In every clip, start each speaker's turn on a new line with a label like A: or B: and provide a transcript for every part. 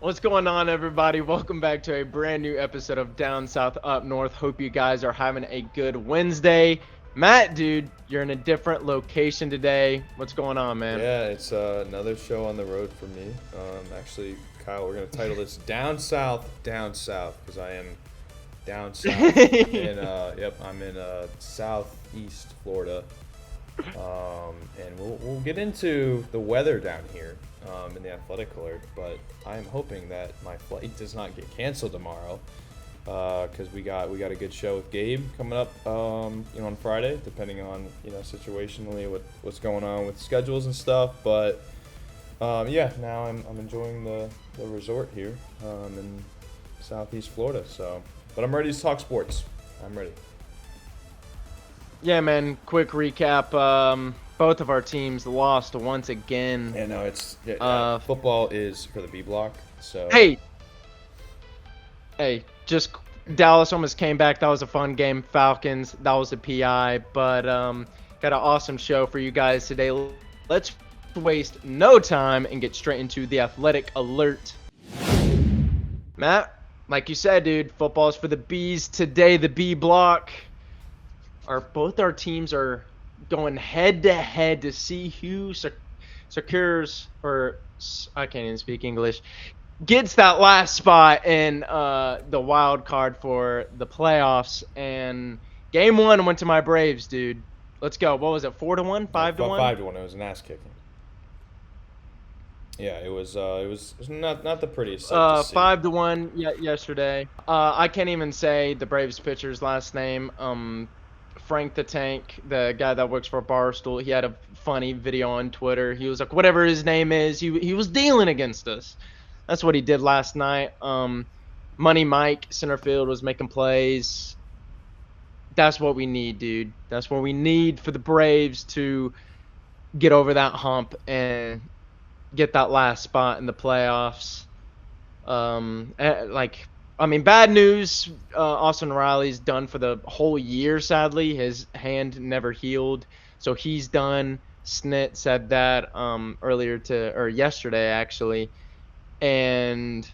A: What's going on, everybody? Welcome back to a brand new episode of Down South Up North. Hope you guys are having a good Wednesday. Matt, dude, you're in a different location today. What's going on, man?
B: Yeah, it's another show on the road for me. Actually, Kyle, we're gonna title this Down South, because I am down south. And I'm in southeast Florida. And we'll get into the weather down here in the athletic alert, but I am hoping that my flight does not get canceled tomorrow. Because we got a good show with Gabe coming up, on Friday, depending on situationally what's going on with schedules and stuff. But now I'm enjoying the resort here in Southeast Florida. But I'm ready to talk sports. I'm ready.
A: Yeah, man, quick recap. Both of our teams lost once again.
B: Yeah, no, football is for the B block. So
A: Hey, just Dallas almost came back. That was a fun game. Falcons, that was a PI. But got an awesome show for you guys today. Let's waste no time and get straight into the athletic alert. Matt, like you said, dude, football's for the Bs today. The B block. Both our teams are going head to head to see who secures, or I can't even speak English, gets that last spot in the wild card for the playoffs. And game one went to my Braves, dude. Let's go. What was it? 4-1, 5-1?
B: 5-1. It was an ass kicking. Yeah, it was not the prettiest sight to see.
A: 5-1 yesterday. I can't even say the Braves pitcher's last name. Frank the Tank, the guy that works for Barstool, he had a funny video on Twitter. He was like, whatever his name is, he was dealing against us. That's what he did last night. Money Mike, center field, was making plays. That's what we need, dude. That's what we need for the Braves to get over that hump and get that last spot in the playoffs. Bad news. Austin Riley's done for the whole year, sadly. His hand never healed, so he's done. Snit said that yesterday, actually. And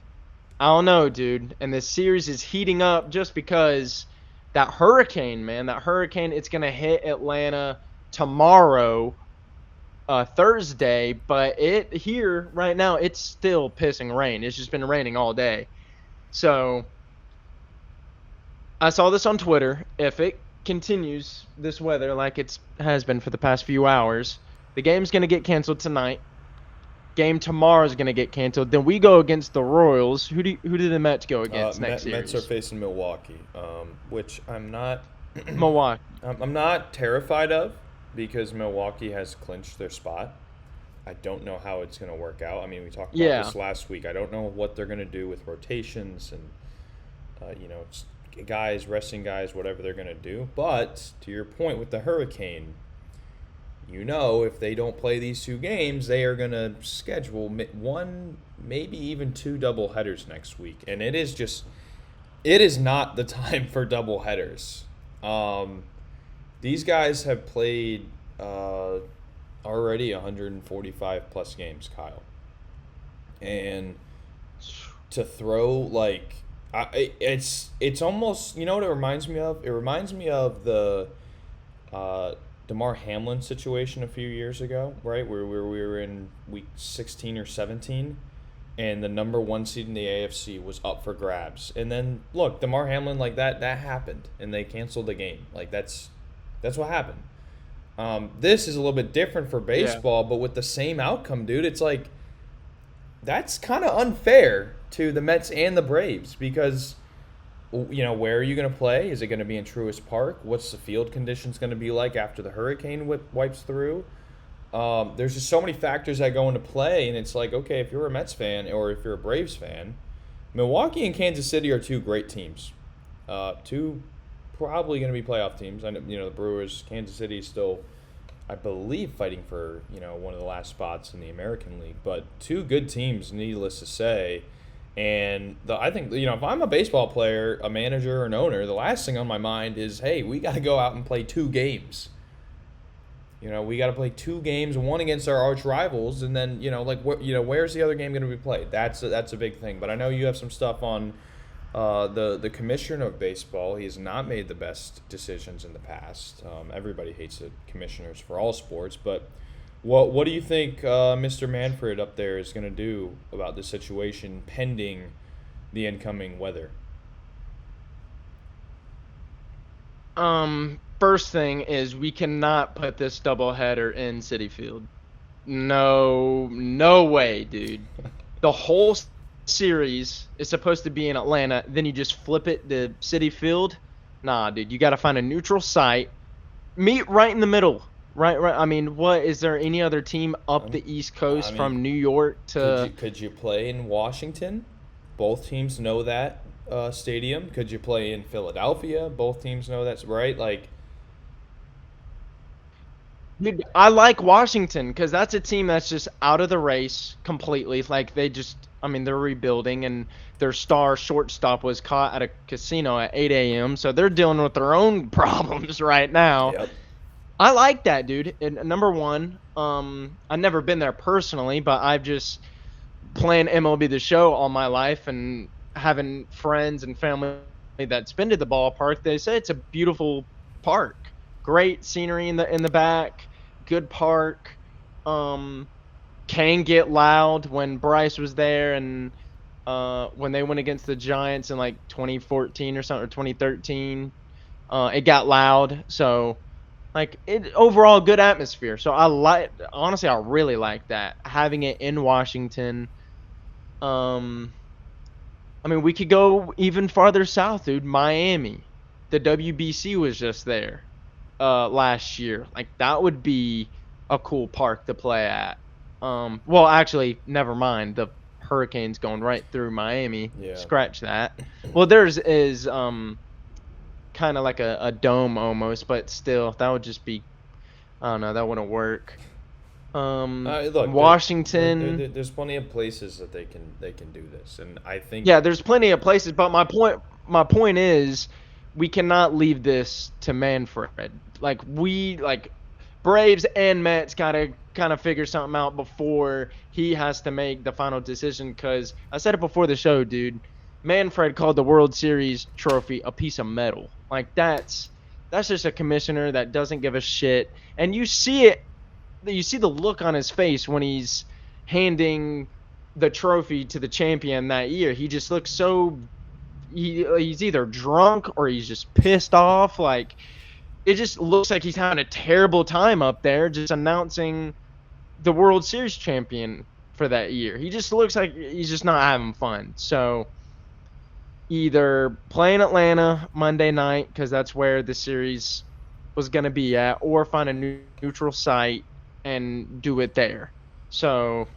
A: I don't know, dude. And this series is heating up just because that hurricane, it's going to hit Atlanta tomorrow, Thursday. But here right now, it's still pissing rain. It's just been raining all day. So I saw this on Twitter. If it continues this weather like it has been for the past few hours, the game's going to get canceled tonight. Game tomorrow is going to get canceled. Then we go against the Royals. Who do the Mets go against next series?
B: Mets are facing Milwaukee, which I'm not
A: Milwaukee.
B: I'm not terrified of, because Milwaukee has clinched their spot. I don't know how it's going to work out. I mean, we talked about this last week. I don't know what they're going to do with rotations and, guys, resting guys, whatever they're going to do. But to your point with the Hurricane, if they don't play these two games, they are going to schedule one, maybe even two double headers next week. And it is not the time for double headers. These guys have played already 145 plus games, Kyle, and to throw it's almost, what it reminds me of. It reminds me of the DeMar Hamlin situation a few years ago, right, where we were in week 16 or 17, and the number one seed in the AFC was up for grabs. And then look, DeMar Hamlin, that happened, and they canceled the game. That's what happened. This is a little bit different for baseball, but with the same outcome, dude. It's that's kind of unfair to the Mets and the Braves, because, where are you going to play? Is it going to be in Truist Park? What's the field conditions going to be like after the hurricane wipes through? There's just so many factors that go into play, and it's okay, if you're a Mets fan or if you're a Braves fan, Milwaukee and Kansas City are two great teams. Two probably going to be playoff teams. I know, the Brewers, Kansas City is still, I believe, fighting for, one of the last spots in the American League. But two good teams, needless to say. And I think, if I'm a baseball player, a manager, or an owner, the last thing on my mind is, hey, we got to go out and play two games. We got to play 2 games, one against our arch rivals, and then where's the other game going to be played? That's a big thing. But I know you have some stuff on the commissioner of baseball. He has not made the best decisions in the past. Everybody hates the commissioners for all sports, but what do you think Mr. Manfred up there is going to do about this situation pending the incoming weather?
A: First thing is we cannot put this doubleheader in City Field. No, no way, dude. The whole series is supposed to be in Atlanta. Then you just flip it to City Field. Nah, dude. You got to find a neutral site. Meet right in the middle. Right. I mean, what is there any other team up the East Coast from New York to?
B: Could you play in Washington? Both teams know that stadium. Could you play in Philadelphia? Both teams know that's right. Like,
A: Dude, I like Washington because that's a team that's just out of the race completely. Like I mean, they're rebuilding, and their star shortstop was caught at a casino at 8 a.m. So they're dealing with their own problems right now.
B: yep.
A: I like that, dude. And number one, I've never been there personally, but I've just playing MLB The Show all my life and having friends and family that's been to the ballpark. They say it's a beautiful park, great scenery in the back, good park. Can get loud. When Bryce was there and when they went against the Giants in like 2014 or something, or 2013, it got loud. So like it overall good atmosphere. So honestly, I really like that, having it in Washington. I mean, we could go even farther south, dude. Miami, the WBC was just there last year. Like that would be a cool park to play at. Well, actually, never mind. The Hurricanes going right through Miami.
B: Yeah.
A: Scratch that. Well, theirs is kind of like a dome almost, but still, that would just be, I don't know, that wouldn't work.
B: Look,
A: Washington.
B: there's plenty of places that they can do this, and I think
A: Yeah, there's plenty of places, but my point is we cannot leave this to Manfred. Like Braves and Mets gotta kind of figure something out before he has to make the final decision. Because I said it before the show, dude. Manfred called the World Series trophy a piece of metal. Like that's just a commissioner that doesn't give a shit, and you see it. You see the look on his face when he's handing the trophy to the champion that year. He just looks so. He's either drunk or he's just pissed off. Like it just looks like he's having a terrible time up there, just announcing the World Series champion for that year. He just looks like he's just not having fun. So either play in Atlanta Monday night because that's where the series was going to be at, or find a neutral site and do it there. So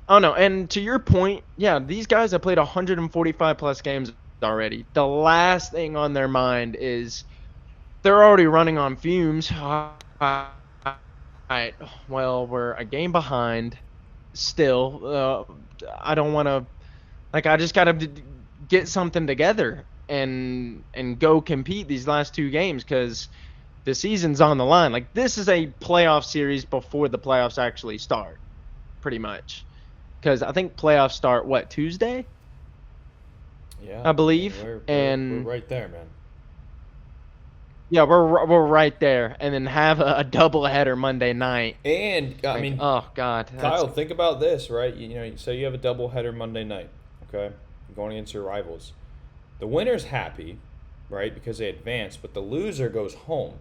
A: I don't know. And to your point, yeah, these guys have played 145 plus games already. The last thing on their mind is they're already running on fumes. All right, well, we're a game behind still. I don't want to, like, I just got to get something together and go compete these last 2 games because the season's on the line. Like, this is a playoff series before the playoffs actually start, pretty much. Because I think playoffs start, Tuesday?
B: Yeah,
A: I believe.
B: We're right there, man.
A: Yeah, we're right there, and then have a doubleheader Monday night.
B: And I mean,
A: oh god,
B: Kyle, think about this, right? So you have a doubleheader Monday night, okay, going against your rivals. The winner's happy, right, because they advance, but the loser goes home.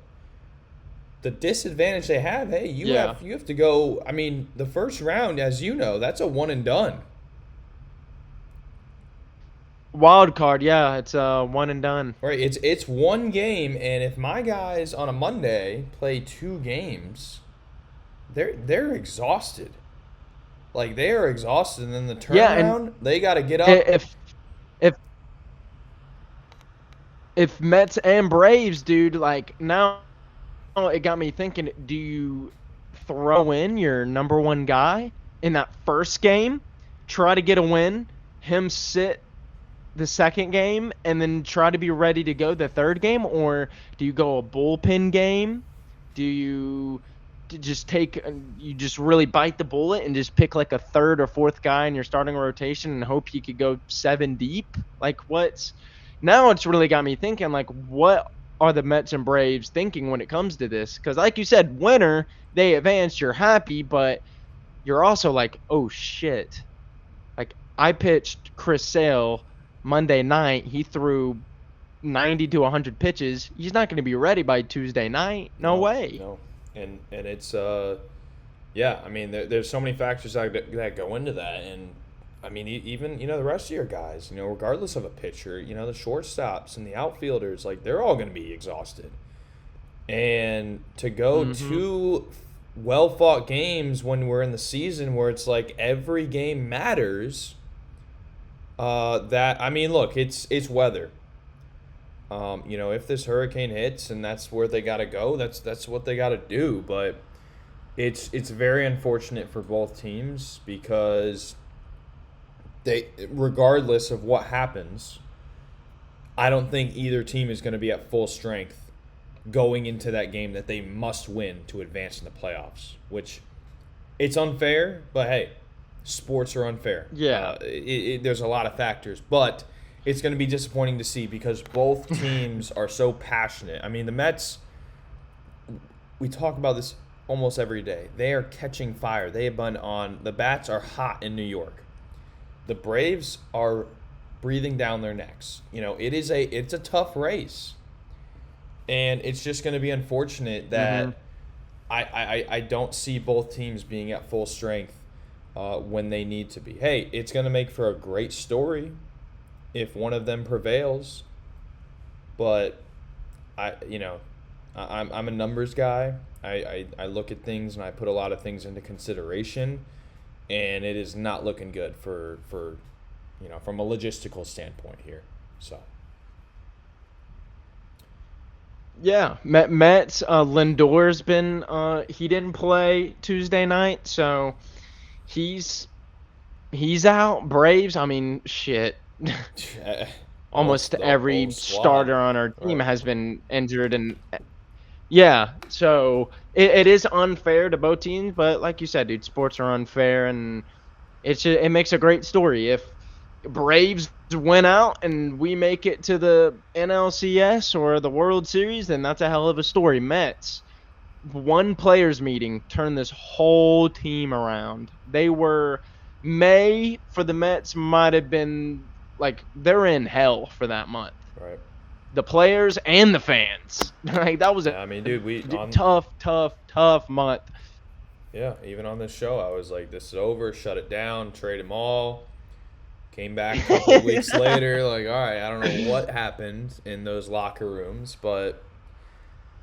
B: The disadvantage they have, hey, you have to go. I mean, the first round, as you know, that's a one and done.
A: Wild card, yeah, it's one and done.
B: Right, it's one game, and if my guys on a Monday play 2 games, they're exhausted. Like, they are exhausted, and then the turnaround, they got to get up.
A: If Mets and Braves, dude, like, now it got me thinking, do you throw in your number one guy in that first game, try to get a win, him sit the second game, and then try to be ready to go the third game? Or do you go a bullpen game Do you just you just really bite the bullet and just pick like a third or fourth guy in your starting rotation and hope you could go 7 deep? Like what's now it's really got me thinking like what are the Mets and Braves thinking when it comes to this? Because like you said, winner, they advanced, you're happy, but you're also like, oh shit. Like I pitched Chris Sale Monday night. He threw 90 to 100 pitches. He's not going to be ready by Tuesday night. No
B: No,
A: way.
B: no, and it's yeah. I mean, there's so many factors that go into that, and I mean, even the rest of your guys, regardless of a pitcher, the shortstops and the outfielders, like they're all going to be exhausted, and to go
A: Mm-hmm.
B: two well fought games when we're in the season where it's like every game matters. That I mean, look, it's weather. If this hurricane hits and that's where they got to go, that's what they got to do. But it's very unfortunate for both teams because regardless of what happens, I don't think either team is going to be at full strength going into that game that they must win to advance in the playoffs. Which it's unfair, but hey, sports are unfair.
A: Yeah.
B: There's a lot of factors, but it's going to be disappointing to see because both teams are so passionate. I mean, the Mets, we talk about this almost every day. They are catching fire. They have been on, the bats are hot in New York. The Braves are breathing down their necks. It's a tough race. And it's just going to be unfortunate
A: Mm-hmm.
B: that I don't see both teams being at full strength when they need to be. Hey, it's going to make for a great story if one of them prevails, but I'm a numbers guy. I look at things and I put a lot of things into consideration, and it is not looking good for from a logistical standpoint here. So
A: Yeah. Mets, Lindor's been, he didn't play Tuesday night, so he's he's out. Braves, I mean, shit. Almost
B: the whole
A: every
B: squad,
A: starter on our team
B: right?
A: has been injured, and yeah, so it is unfair to both teams. But like you said, dude, sports are unfair, and it makes a great story if Braves win out and we make it to the NLCS or the World Series. Then that's a hell of a story. Mets, one players meeting turned this whole team around. They were May for the Mets might have been like they're in hell for that month.
B: Right.
A: The players and the fans. Like that was a
B: Yeah, I mean, dude,
A: tough month.
B: yeah, even on this show, I was like, this is over, shut it down, trade them all. Came back a couple of weeks later, like, all right, I don't know what happened in those locker rooms, but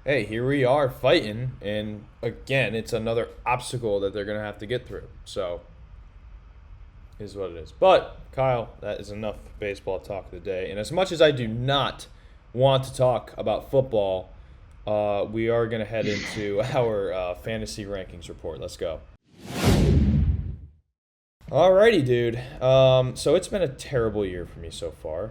B: hey, here we are fighting, and again, it's another obstacle that they're going to have to get through. So, is what it is. But, Kyle, that is enough baseball talk of the day. And as much as I do not want to talk about football, we are going to head into our fantasy rankings report. Let's go. Alrighty, dude. So it's been a terrible year for me so far.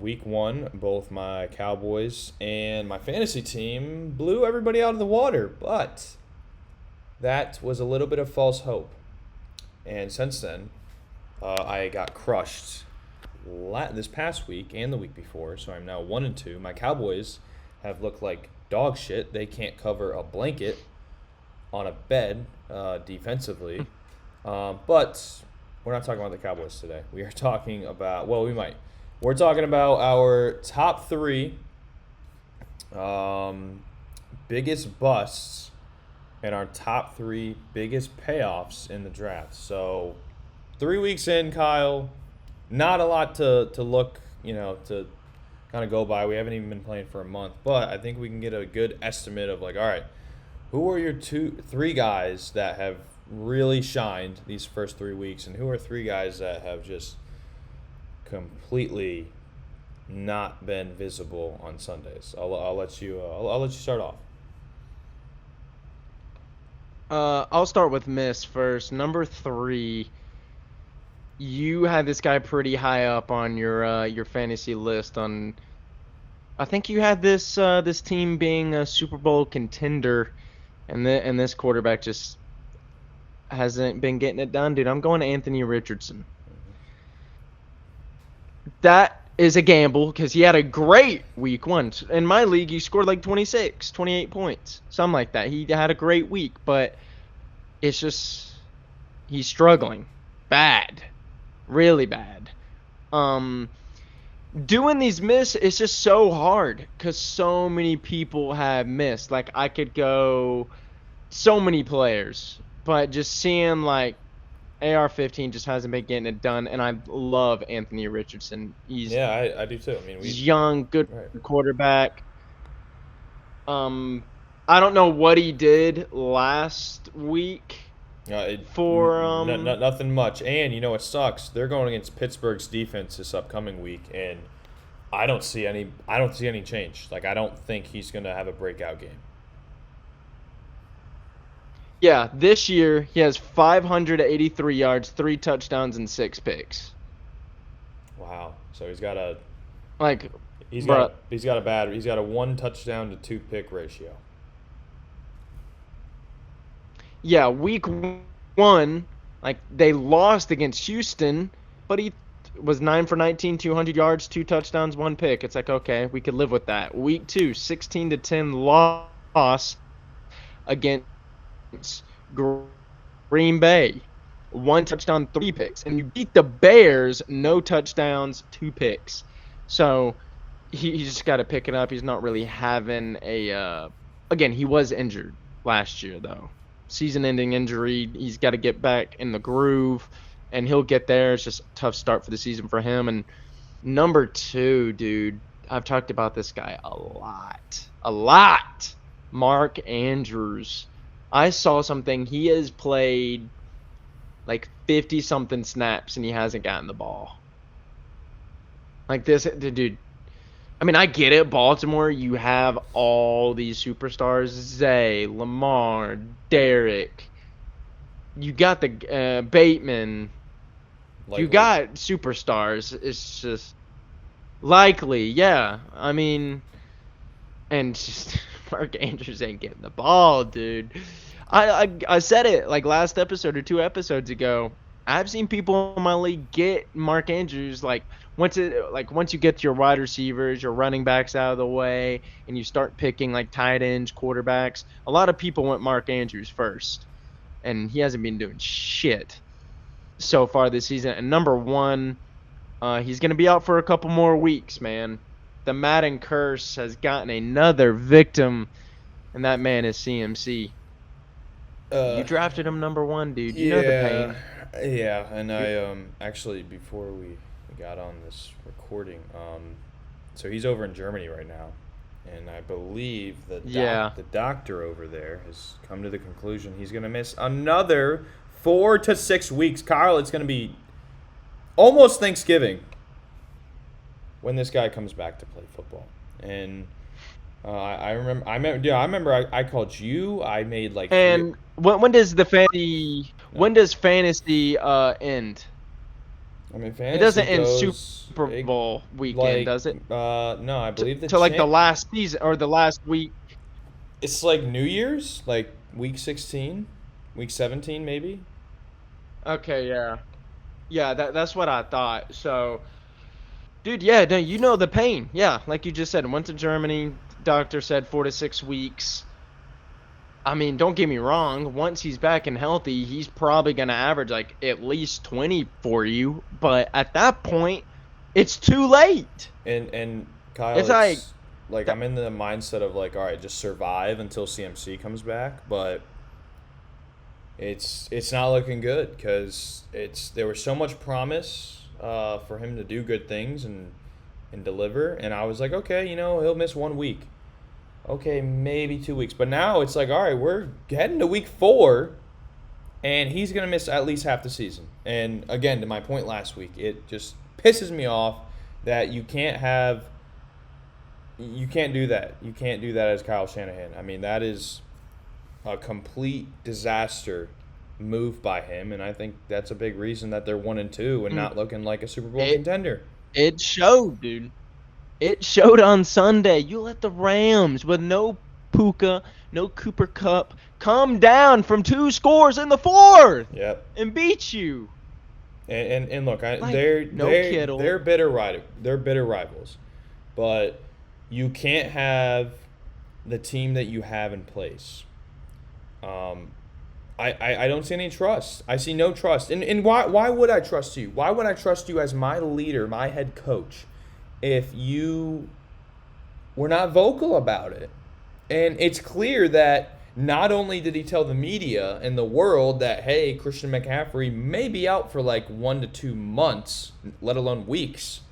B: Week one, both my Cowboys and my fantasy team blew everybody out of the water, but that was a little bit of false hope. And since then, I got crushed this past week and the week before, so I'm now 1-2. My Cowboys have looked like dog shit. They can't cover a blanket on a bed defensively. But we're not talking about the Cowboys today. We are talking about, well, we might. We're talking about our top three biggest busts and our top three biggest payoffs in the draft. So 3 weeks in, Kyle, not a lot to look, to kind of go by. We haven't even been playing for a month, but I think we can get a good estimate of like, all right, who are your three guys that have really shined these first 3 weeks, and who are three guys that have just completely not been visible on Sundays? I'll let you start off.
A: I'll start with Miss first. Number 3, you had this guy pretty high up on your fantasy list. I think you had this team being a Super Bowl contender. and this quarterback just hasn't been getting it done, dude. I'm going to Anthony Richardson. That is a gamble because he had a great week one. In my league, he scored like 26, 28 points, something like that. He had a great week, but it's just he's struggling bad, really bad. Doing these miss it's just so hard because so many people have missed. Like I could go so many players, but just seeing like AR-15 just hasn't been getting it done, and I love Anthony Richardson.
B: I do too. I mean,
A: he's young, good
B: right.
A: quarterback. I don't know what he did last week for
B: nothing much. And you know what sucks? They're going against Pittsburgh's defense this upcoming week, and I don't see any change. Like I don't think he's going to have a breakout game.
A: Yeah, this year he has 583 yards, 3 touchdowns, and 6 picks.
B: Wow. So he's got a
A: he's
B: got a 1 touchdown to 2 pick ratio.
A: Yeah, week 1, like they lost against Houston, but he was 9 for 19, 200 yards, 2 touchdowns, 1 pick. It's like, okay, we could live with that. Week 2, 16-10 loss against Green Bay, 1 touchdown, 3 picks, and you beat the Bears, no touchdowns, 2 picks. So he just got to pick it up. He's not really having again, he was injured last year though, season-ending injury. He's got to get back in the groove, and he'll get there. It's just a tough start for the season for him. And number 2, dude, I've talked about this guy a lot. Mark Andrews. I saw something. He has played like 50-something snaps, and he hasn't gotten the ball. Like this, dude. I mean, I get it. Baltimore, you have all these superstars. Zay, Lamar, Derek. You got the Bateman. You got superstars. It's just likely, yeah. I mean, and just Mark Andrews ain't getting the ball, dude. I said it like last episode or 2 episodes ago. I've seen people in my league get Mark Andrews once you get your wide receivers, your running backs out of the way, and you start picking like tight ends, quarterbacks. A lot of people went Mark Andrews first, and he hasn't been doing shit so far this season. And number 1, he's gonna be out for a couple more weeks, man. The Madden curse has gotten another victim, and that man is CMC. You drafted him number 1, dude. You know the pain.
B: Yeah, and I actually before we got on this recording, so he's over in Germany right now, and I believe the doctor over there has come to the conclusion he's going to miss another 4 to 6 weeks. Kyle, it's going to be almost Thanksgiving when this guy comes back to play football. And I remember I called you. I made like.
A: And when does the fantasy? When does fantasy end?
B: I mean, fantasy
A: it doesn't end
B: goes,
A: Super Bowl weekend, does it?
B: No, I believe
A: to like the last season or the last week.
B: It's like New Year's, like week 16, week 17, maybe.
A: Okay, yeah. That's what I thought. So, dude, yeah, no, you know the pain. Yeah, like you just said, went to Germany. Doctor said 4 to 6 weeks. I mean, don't get me wrong. Once he's back and healthy, he's probably going to average like at least 20 for you. But at that point, it's too late.
B: And Kyle, it's like I'm in the mindset of like, all right, just survive until CMC comes back. But it's not looking good because there was so much promise for him to do good things and deliver. And I was like, okay, he'll miss 1 week. Okay, maybe 2 weeks. But now it's like, all right, we're heading to week 4, and he's going to miss at least half the season. And again, to my point last week, it just pisses me off that you can't do that. You can't do that as Kyle Shanahan. I mean, that is a complete disaster move by him, and I think that's a big reason that they're 1-2 and not looking like a Super Bowl contender.
A: It showed, dude. It showed on Sunday. You let the Rams with no Puka, no Cooper Kupp, come down from 2 scores in the fourth
B: Yep.
A: and beat you.
B: And look,
A: Like,
B: they're
A: no
B: they're
A: Kittle.
B: they're bitter rivals, but you can't have the team that you have in place. I don't see any trust. I see no trust. And why would I trust you? Why would I trust you as my leader, my head coach, if you were not vocal about it? And it's clear that not only did he tell the media and the world that, hey, Christian McCaffrey may be out for like 1 to 2 months, let alone weeks.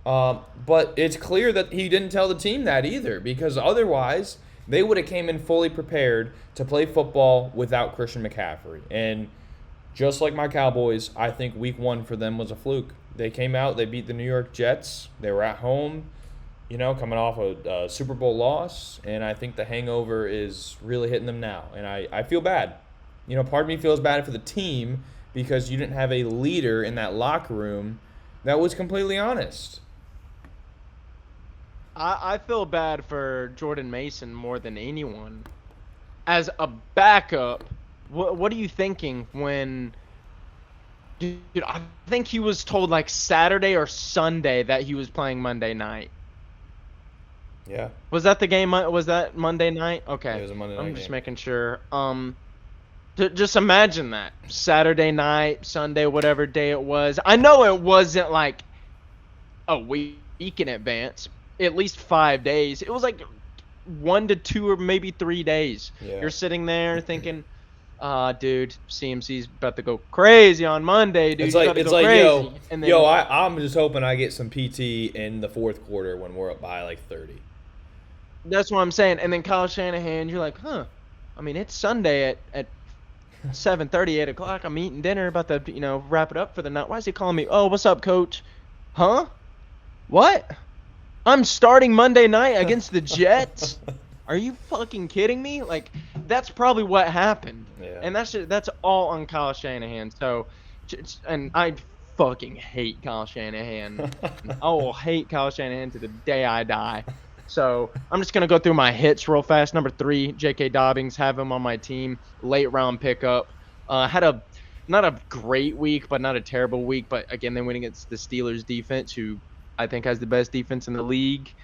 B: But it's clear that he didn't tell the team that either, because otherwise they would have came in fully prepared to play football without Christian McCaffrey. And just like my Cowboys, I think week 1 for them was a fluke. They came out, they beat the New York Jets. They were at home, coming off a Super Bowl loss, and I think the hangover is really hitting them now. And I feel bad. Part of me feels bad for the team because you didn't have a leader in that locker room that was completely honest.
A: I feel bad for Jordan Mason more than anyone. As a backup, what are you thinking when... Dude, I think he was told like Saturday or Sunday that he was playing Monday night.
B: Yeah.
A: Was that the game? Was that Monday night? Okay.
B: It was a Monday night
A: I'm just
B: game.
A: making sure. Just imagine that. Saturday night, Sunday, whatever day it was. I know it wasn't like a week in advance. At least 5 days. It was like 1 to 2 or maybe 3 days.
B: Yeah.
A: You're sitting there thinking, dude, CMC's about to go crazy on Monday, dude.
B: It's like,
A: crazy. And then,
B: I'm just hoping I get some PT in the fourth quarter when we're up by like 30.
A: That's what I'm saying. And then Kyle Shanahan, you're like, huh. I mean, it's Sunday at 7:30, 8 o'clock. I'm eating dinner, about to, wrap it up for the night. Why is he calling me? Oh, what's up, coach? Huh? What? I'm starting Monday night against the Jets? Are you fucking kidding me? Like, that's probably what happened.
B: Yeah.
A: And that's all on Kyle Shanahan. So, and I fucking hate Kyle Shanahan. I will hate Kyle Shanahan to the day I die. So, I'm just going to go through my hits real fast. Number 3, J.K. Dobbins, have him on my team. Late round pickup. Had not a great week, but not a terrible week. But, again, they went against the Steelers defense, who I think has the best defense in the league,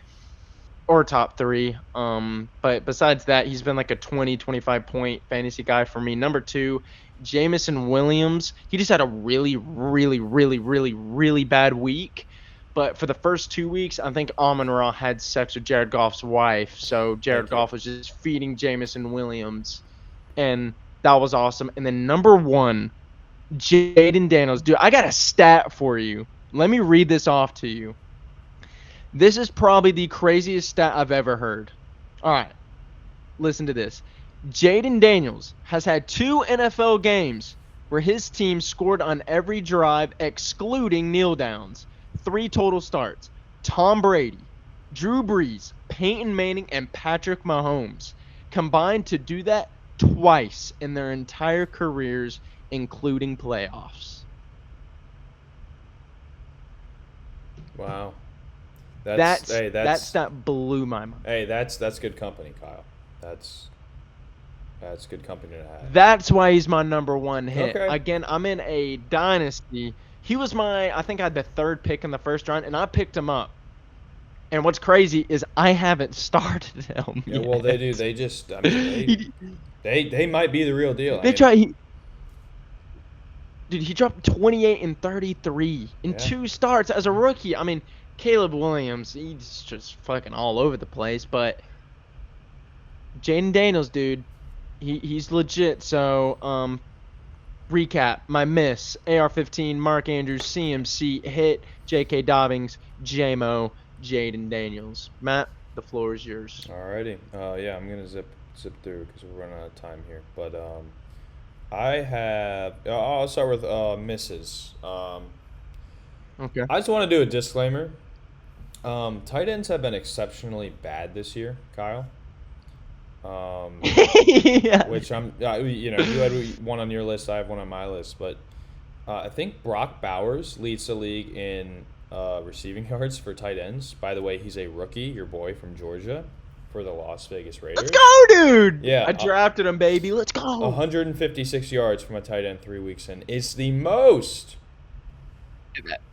A: or top 3. But besides that, he's been like a 20, 25 point fantasy guy for me. Number 2, Jamison Williams. He just had a really, really, really, really, really bad week. But for the first 2 weeks, I think Amon-Ra had sex with Jared Goff's wife. So Jared Goff was just feeding Jamison Williams. And that was awesome. And then number 1, Jaden Daniels. Dude, I got a stat for you. Let me read this off to you. This is probably the craziest stat I've ever heard. All right, listen to this. Jaden Daniels has had 2 NFL games where his team scored on every drive excluding kneel downs. 3 total starts. Tom Brady, Drew Brees, Peyton Manning, and Patrick Mahomes combined to do that twice in their entire careers, including playoffs.
B: Wow.
A: That stat blew my mind.
B: Hey, that's good company, Kyle. That's good company to have.
A: That's why he's my number 1 hit.
B: Okay.
A: Again, I'm in a dynasty. He was I think I had the 3rd pick in the first round, and I picked him up. And what's crazy is I haven't started him yet.
B: Yeah, well, they do. They just, I mean, they might be the real deal.
A: Dude, he dropped 28 and 33 in 2 starts as a rookie. I mean, Caleb Williams, he's just fucking all over the place. But Jaden Daniels, dude, he's legit. So, recap, my miss, AR-15, Mark Andrews, CMC, hit, J.K. Dobbins, J-Mo, Jaden Daniels. Matt, the floor is yours.
B: Alrighty. Yeah, I'm going to zip through because we're running out of time here. But I'll start with misses.
A: Okay.
B: I just want to do a disclaimer. Tight ends have been exceptionally bad this year, Kyle.
A: Yeah.
B: Which you had one on your list, I have one on my list, but I think Brock Bowers leads the league in receiving yards for tight ends. By the way, he's a rookie, your boy from Georgia, for the Las Vegas Raiders.
A: Let's go, dude!
B: Yeah.
A: I drafted him, baby. Let's go.
B: 156 yards from a tight end 3 weeks in. It's the most.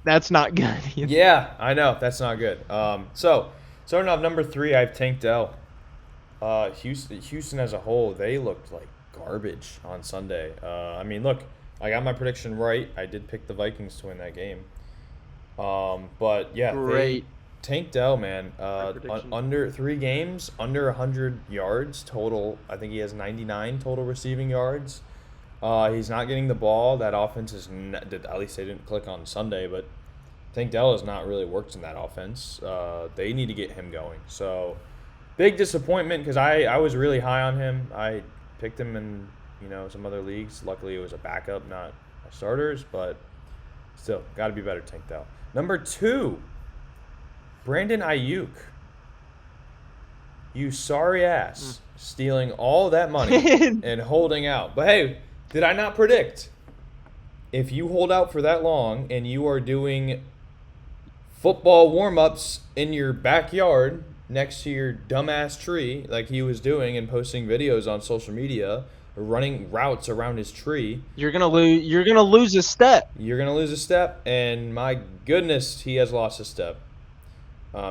A: That's not good.
B: Yeah, I know. That's not good. So starting off number 3, I have Tank Dell. Houston as a whole, they looked like garbage on Sunday. I mean, look, I got my prediction right. I did pick the Vikings to win that game. But yeah,
A: Great.
B: Tank Dell, man,
A: prediction.
B: under 3 games, under 100 yards total. I think he has 99 total receiving yards. He's not getting the ball. That offense is at least they didn't click on Sunday, but Tank Dell has not really worked in that offense. They need to get him going. So big disappointment because I was really high on him. I picked him in some other leagues. Luckily, it was a backup, not a starters, but still got to be better. Tank Dell. Number 2. Brandon Ayuk, you sorry ass, stealing all that money and holding out. But hey, did I not predict? If you hold out for that long and you are doing football warm-ups in your backyard next to your dumbass tree like he was doing and posting videos on social media, running routes around his tree,
A: You're gonna lose. You're gonna lose a step.
B: you're going to lose a step, and my goodness, he has lost a step.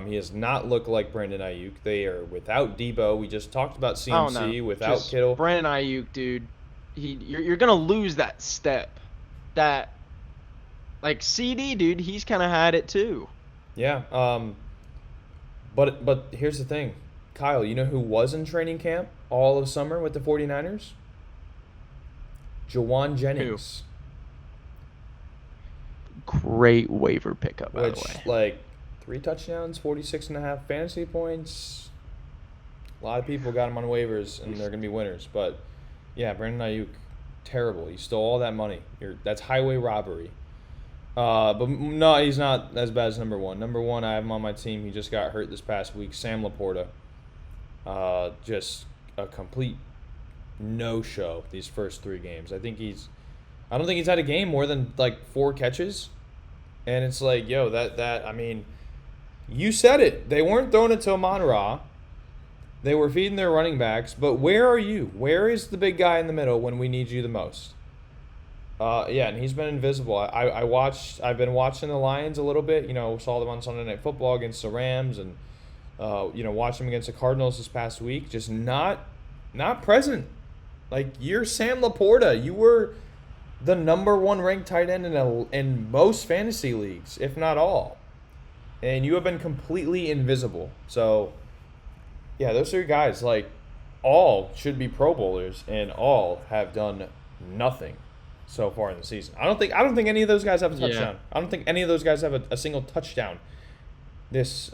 B: He has not looked like Brandon Ayuk. They are without Debo. We just talked about CMC, without
A: Just
B: Kittle.
A: Brandon Ayuk, dude. You're gonna lose that step. That, like CD, dude. He's kind of had it too.
B: Yeah. But here's the thing. Kyle, you know who was in training camp all of summer with the 49ers? Jawan Jennings.
A: Great waiver pickup, by the
B: Which,
A: way.
B: like, 3 touchdowns, 46.5 fantasy points. A lot of people got him on waivers, and they're going to be winners. But, yeah, Brandon Ayuk, terrible. He stole all that money. That's highway robbery. But no, he's not as bad as number 1. Number 1, I have him on my team. He just got hurt this past week. Sam Laporta. Just a complete no-show these first 3 games. I don't think he's had a game more than, like, 4 catches. And it's like, yo, I mean, you said it. They weren't throwing it to Amon-Ra. They were feeding their running backs. But where are you? Where is the big guy in the middle when we need you the most? Yeah, and he's been invisible. I've been watching the Lions a little bit. Saw them on Sunday Night Football against the Rams, and watched them against the Cardinals this past week. Just not present. Like, you're Sam Laporta. You were the number 1 ranked tight end in most fantasy leagues, if not all. And you have been completely invisible. So, yeah, those 3 guys, like, all should be Pro Bowlers, and all have done nothing so far in the season. I don't think any of those guys have a touchdown.
A: Yeah.
B: I don't think any of those guys have a single touchdown this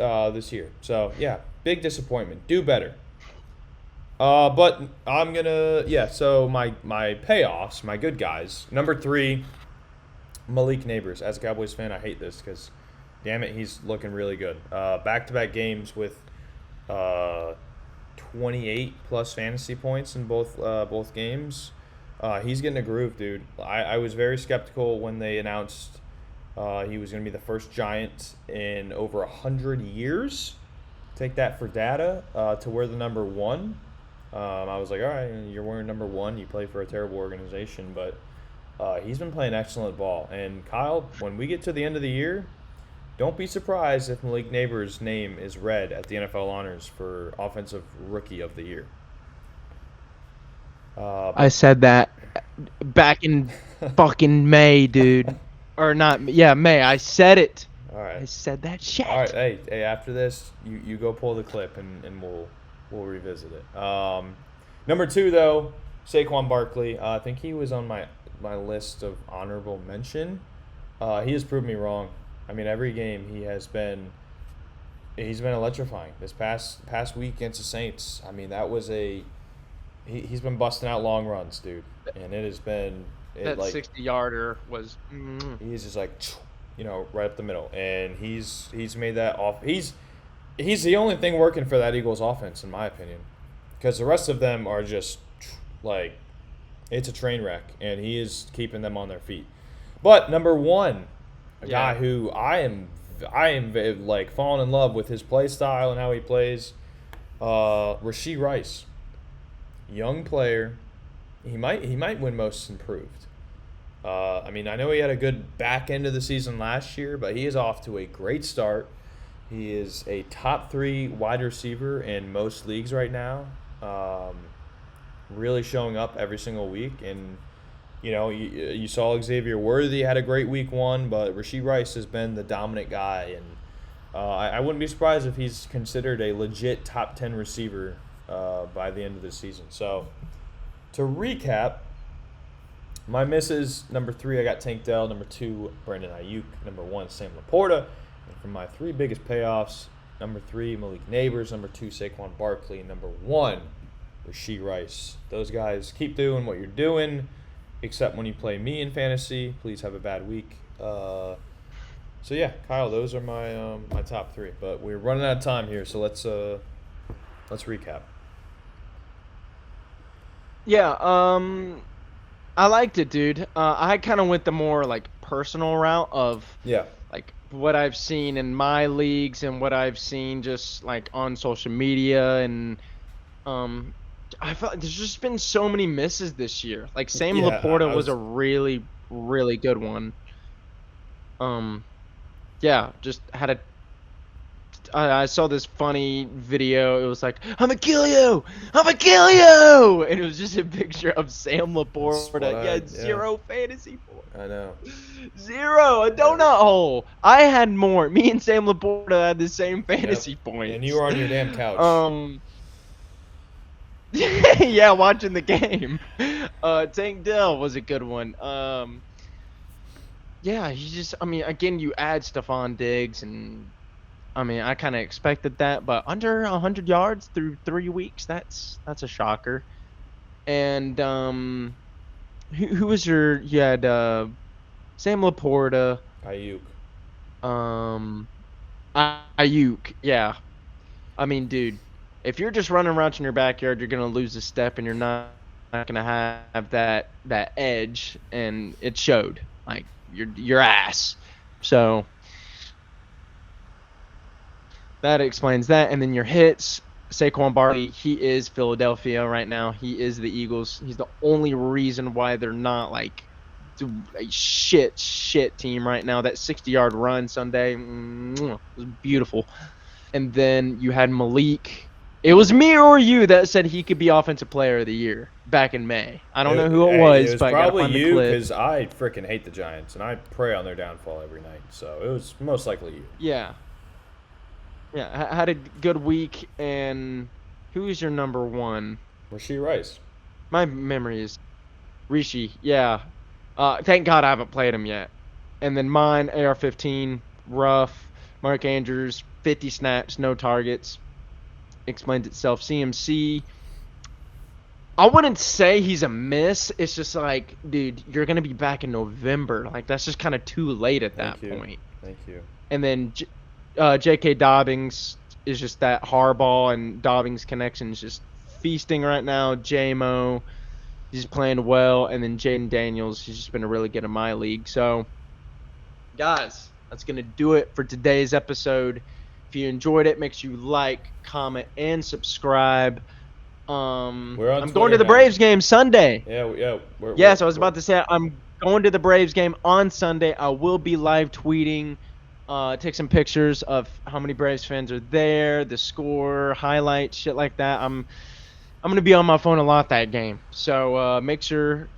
B: year. So, yeah, big disappointment. Do better. But I'm gonna so my payoffs, my good guys. Number 3, Malik Neighbors. As a Cowboys fan, I hate this because, damn it, he's looking really good. Back-to-back games with 28 plus fantasy points in both games. He's getting a groove, dude. I was very skeptical when they announced he was going to be the first Giant in over 100 years. Take that for data to wear the number 1. I was like, all right, you're wearing number 1. You play for a terrible organization, but he's been playing excellent ball. And Kyle, when we get to the end of the year, don't be surprised if Malik Neighbors' name is read at the NFL honors for Offensive Rookie of the Year.
A: I said that back in fucking May, dude. Or not? Yeah, May. I said it.
B: All right.
A: I said that shit.
B: All right. Hey. After this, you go pull the clip and we'll revisit it. Number 2 though, Saquon Barkley. I think he was on my list of honorable mention. He has proved me wrong. I mean, every game he's been electrifying. This past week against the Saints, I mean, that was he's been busting out long runs, dude, and it has been
A: That 60-yarder was.
B: He's just like, right up the middle, and he's made that off. He's the only thing working for that Eagles offense, in my opinion, because the rest of them are just like, it's a train wreck, and he is keeping them on their feet. But number 1, a guy who I am like falling in love with his play style and how he plays. Rashee Rice, young player. He might win Most Improved. I mean, I know he had a good back end of the season last year, but he is off to a great start. He is a top 3 wide receiver in most leagues right now. Really showing up every single week. And, you saw Xavier Worthy had a great week 1, but Rashee Rice has been the dominant guy. And I wouldn't be surprised if he's considered a legit top 10 receiver by the end of the season. So, to recap, my misses, number 3, I got Tank Dell. Number 2, Brandon Ayuk. Number 1, Sam Laporta. And for my 3 biggest payoffs, number 3, Malik Neighbors. Number 2, Saquon Barkley. Number 1, Rashee Rice. Those guys, keep doing what you're doing, except when you play me in fantasy. Please have a bad week. So yeah, Kyle, those are my my top 3. But we're running out of time here, so let's recap.
A: Yeah, I liked it, dude. I kind of went the more like personal route of
B: Yeah.
A: like what I've seen in my leagues and what I've seen just like on social media, and I felt like there's just been so many misses this year. Like Sam
B: Yeah,
A: Laporta was a really, really good one. Yeah, just had a. I saw this funny video. It was like, I'm gonna kill you, I'm gonna kill you, and it was just a picture of Sam Laporta. He had 0 fantasy points.
B: I know.
A: 0, a donut hole. I had more. Me and Sam Laporta had the same fantasy points.
B: And you were on your damn couch.
A: Yeah, watching the game. Tank Dell was a good one. Yeah, I mean, again, you add Stephon Diggs, and I mean, I kind of expected that, but under 100 yards through 3 weeks, that's a shocker. And who was you had Sam Laporta,
B: Ayuk.
A: Ayuk, yeah. I mean, dude, if you're just running around in your backyard, you're gonna lose a step, and you're not gonna have that edge, and it showed. Like your ass. So that explains that. And then your hits, Saquon Barkley, he is Philadelphia right now. He is the Eagles. He's the only reason why they're not like a shit team right now. That 60-yard run Sunday was beautiful. And then you had Malik. It was me or you that said he could be Offensive Player of the Year back in May. I don't know who it was, but
B: probably
A: I got
B: you, because I freaking hate the Giants and I pray on their downfall every night. So it was most likely you.
A: Yeah. Yeah, I had a good week. And who is your number 1?
B: Rashee Rice.
A: My memory is Rishi. Yeah. Thank God I haven't played him yet. And then mine, AR-15, rough. Mark Andrews, 50 snaps, no targets. Explains itself. CMC, I wouldn't say he's a miss. It's just like, dude, you're going to be back in November. Like, that's just kind of too late at that point.
B: Thank you.
A: And then J.K. Dobbins is just that Harbaugh and Dobbins connection is just feasting right now. J-Mo, he's playing well. And then Jaden Daniels, he's just been really good in my league. So, guys, that's going to do it for today's episode. If you enjoyed it, make sure you like, comment, and subscribe. I'm going to the Braves game Sunday.
B: Yeah.
A: So I was about to say I'm going to the Braves game on Sunday. I will be live tweeting, take some pictures of how many Braves fans are there, the score, highlights, shit like that. I'm gonna be on my phone a lot that game. So make sure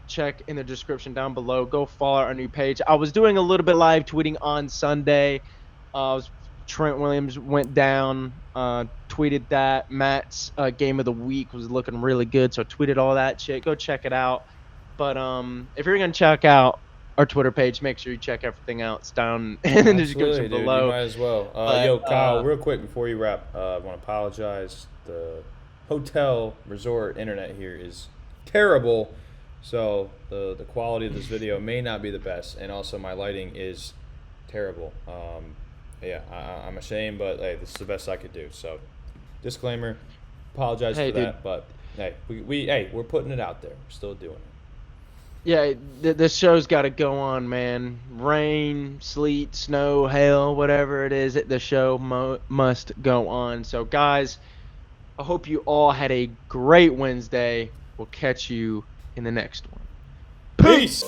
A: check in the description down below. Go follow our new page. I was doing a little bit live tweeting on Sunday. Trent Williams went down, tweeted that. Matt's game of the week was looking really good, so I tweeted all that shit. Go check it out. But if you're going to check out our Twitter page, make sure you check everything out. It's down in the description below.
B: You might as well. Yo, Kyle, real quick before you wrap, I want to apologize. The hotel resort internet here is terrible, so the quality of this video may not be the best, and also my lighting is terrible. Yeah, I'm ashamed, but hey, this is the best I could do. So, disclaimer, apologize for that, but hey, we're putting it out there. We're still doing it.
A: Yeah, this show's got to go on, man. Rain, sleet, snow, hail, whatever it is, the show must go on. So, guys, I hope you all had a great Wednesday. We'll catch you in the next one.
B: Peace.